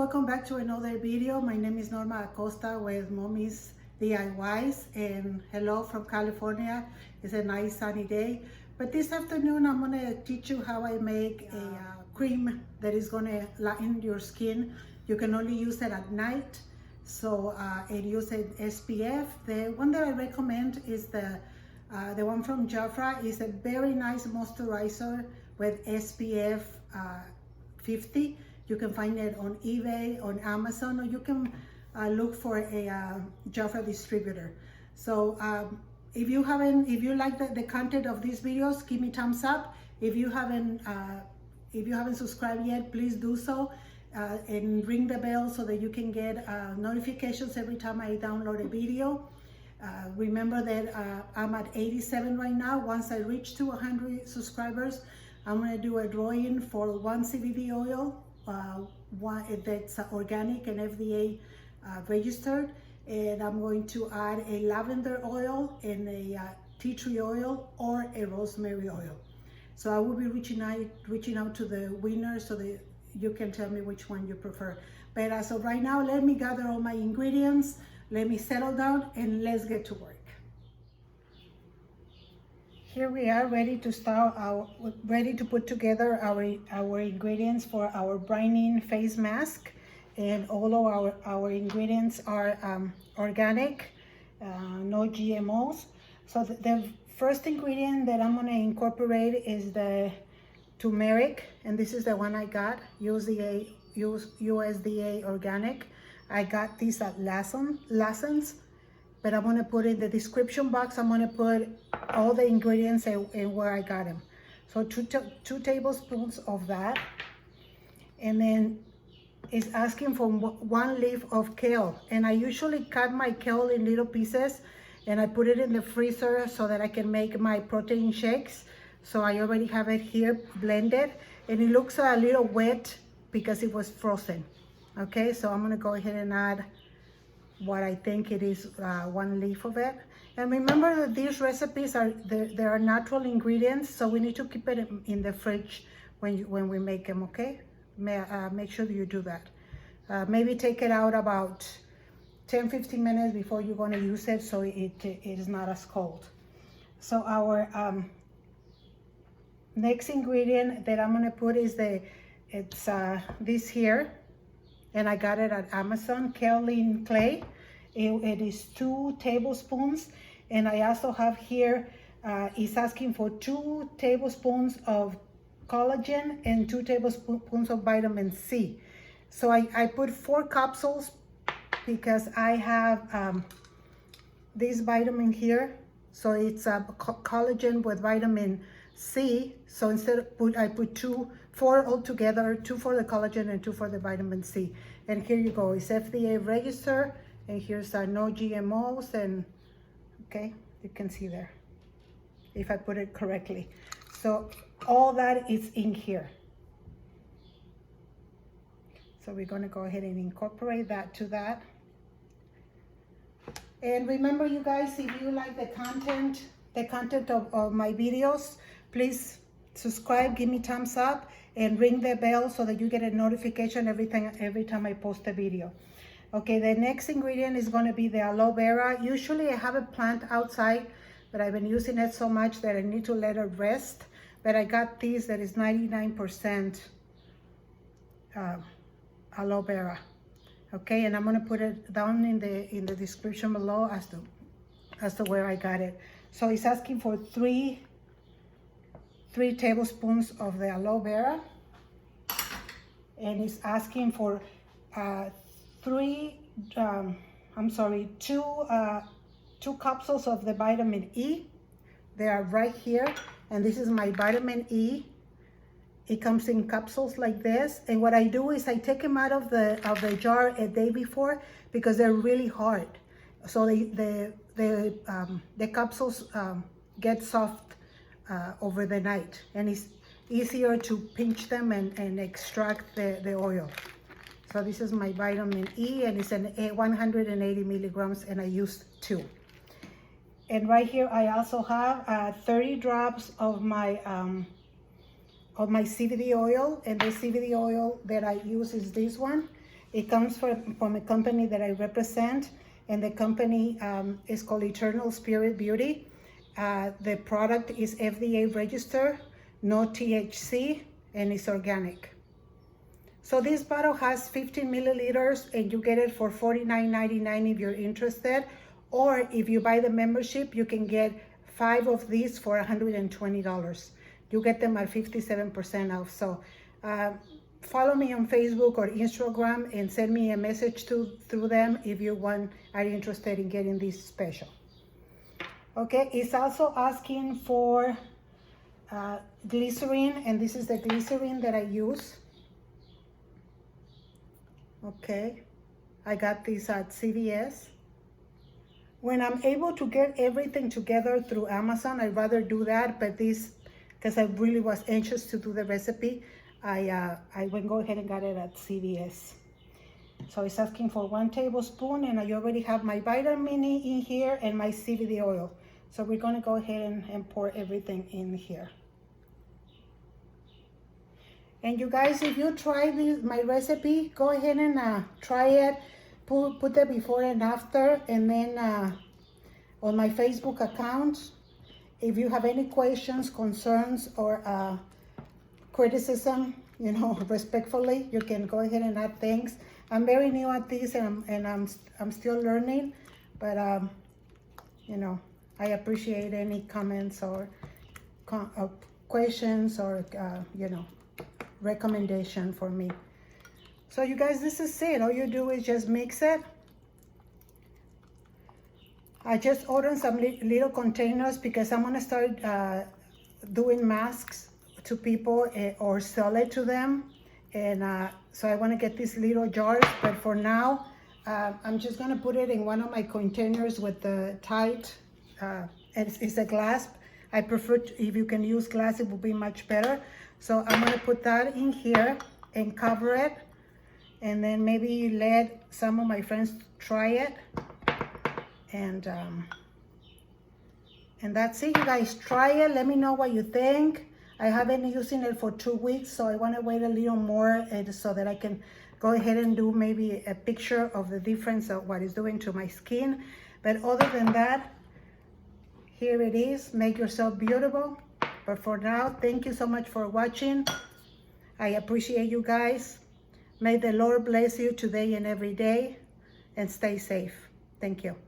welcome back to another video. My name is Norma Acosta with Mommy's DIYs, and hello from California. It's a nice sunny day, but this afternoon I'm going to teach you how I make a cream that is going to lighten your skin. You can only use it at night, so it uses SPF. The one that I recommend is the one from Jafra. Is a very nice moisturizer with SPF 50. You can find it on eBay, on Amazon, or you can look for a Jafra distributor. So if you like the content of these videos, give me thumbs up. If you haven't subscribed yet, please do so, and ring the bell so that you can get notifications every time I download a video. Remember that I'm at 87 right now. Once I reach to 100 subscribers, I'm going to do a drawing for one CBD oil, one that's organic and FDA registered, and I'm going to add a lavender oil and a tea tree oil or a rosemary oil. So I will be reaching out to the winners so that you can tell me which one you prefer. But as of right now, let me gather all my ingredients, let me settle down, and let's get to work. Here we are, ready to put together our ingredients for our brightening face mask, and all of our ingredients are organic, no GMOs. So the first ingredient that I'm going to incorporate is the turmeric, and this is the one I got, USDA organic. I got these at Lassen's. But I'm going to put in the description box, I'm going to put all the ingredients and where I got them. So two tablespoons of that. And then it's asking for 1 leaf of kale. And I usually cut my kale in little pieces and I put it in the freezer so that I can make my protein shakes. So I already have it here blended. And it looks a little wet because it was frozen. Okay, so I'm going to go ahead and add what I think it is, 1 leaf of it. And remember that these recipes are natural ingredients, so we need to keep it in the fridge when we make them. Okay, make sure that you do that. Maybe take it out about 10-15 minutes before you're going to use it, so it is not as cold. So our next ingredient that I'm going to put is this here. And I got it at Amazon, kaolin clay. It is 2 tablespoons. And I also have here, it's asking for 2 tablespoons of collagen and 2 tablespoons of vitamin C. So I put 4 capsules because I have this vitamin here. So it's collagen with vitamin C. So instead I put 4 altogether, 2 for the collagen and 2 for the vitamin C. And here you go, it's FDA registered, and here's no GMOs, and okay, you can see there, if I put it correctly. So all that is in here. So we're gonna go ahead and incorporate that to that. And remember, you guys, if you like the content of my videos, please subscribe, give me thumbs up, and ring the bell so that you get a notification every time I post a video. Okay, the next ingredient is going to be the aloe vera. Usually I have a plant outside, but I've been using it so much that I need to let it rest. But I got this that is 99% aloe vera. Okay, and I'm going to put it down in the description below as to where I got it. So it's asking for 3 tablespoons of the aloe vera, and it's asking for 2 capsules of the vitamin E. They are right here, and this is my vitamin E. It comes in capsules like this, and what I do is I take them out of the jar a day before because they're really hard. So the capsules get soft over the night, and it's easier to pinch them and extract the oil. So this is my vitamin E, and it's 180 milligrams, and I used 2. And right here I also have 30 drops of my CBD oil, and the CBD oil that I use is this one, It comes from a company that I represent, and the company is called Eternal Spirit Beauty. The product is FDA registered, no THC, and it's organic. So this bottle has 15 milliliters, and you get it for $49.99 if you're interested. Or if you buy the membership, you can get 5 of these for $120. You get them at 57% off. So follow me on Facebook or Instagram and send me a message through them if you are interested in getting this special. Okay, it's also asking for glycerin, and this is the glycerin that I use. Okay, I got this at CVS. When I'm able to get everything together through Amazon, I'd rather do that, but this, because I really was anxious to do the recipe, I went go ahead and got it at CVS. So it's asking for 1 tablespoon, and I already have my vitamin E in here and my CBD oil. So we're gonna go ahead and pour everything in here. And you guys, if you try my recipe, go ahead and try it. Put the before and after, and then on my Facebook account, if you have any questions, concerns, or criticism, you know, respectfully, you can go ahead and add things. I'm very new at this, and I'm still learning, but you know, I appreciate any comments or questions or you know, recommendation for me. So you guys, this is it. All you do is just mix it. I just ordered some little containers because I'm gonna start doing masks to people or sell it to them. And so I wanna get these little jars, but for now, I'm just gonna put it in one of my containers with the tight, it's a glass. I prefer, if you can use glass, it will be much better. So I'm gonna put that in here and cover it, and then maybe let some of my friends try it. And that's it, you guys. Try it, let me know what you think. I haven't been using it for 2 weeks, so I wanna wait a little more so that I can go ahead and do maybe a picture of the difference of what it's doing to my skin. But other than that, here it is. Make yourself beautiful. But for now, thank you so much for watching. I appreciate you guys. May the Lord bless you today and every day, and stay safe. Thank you.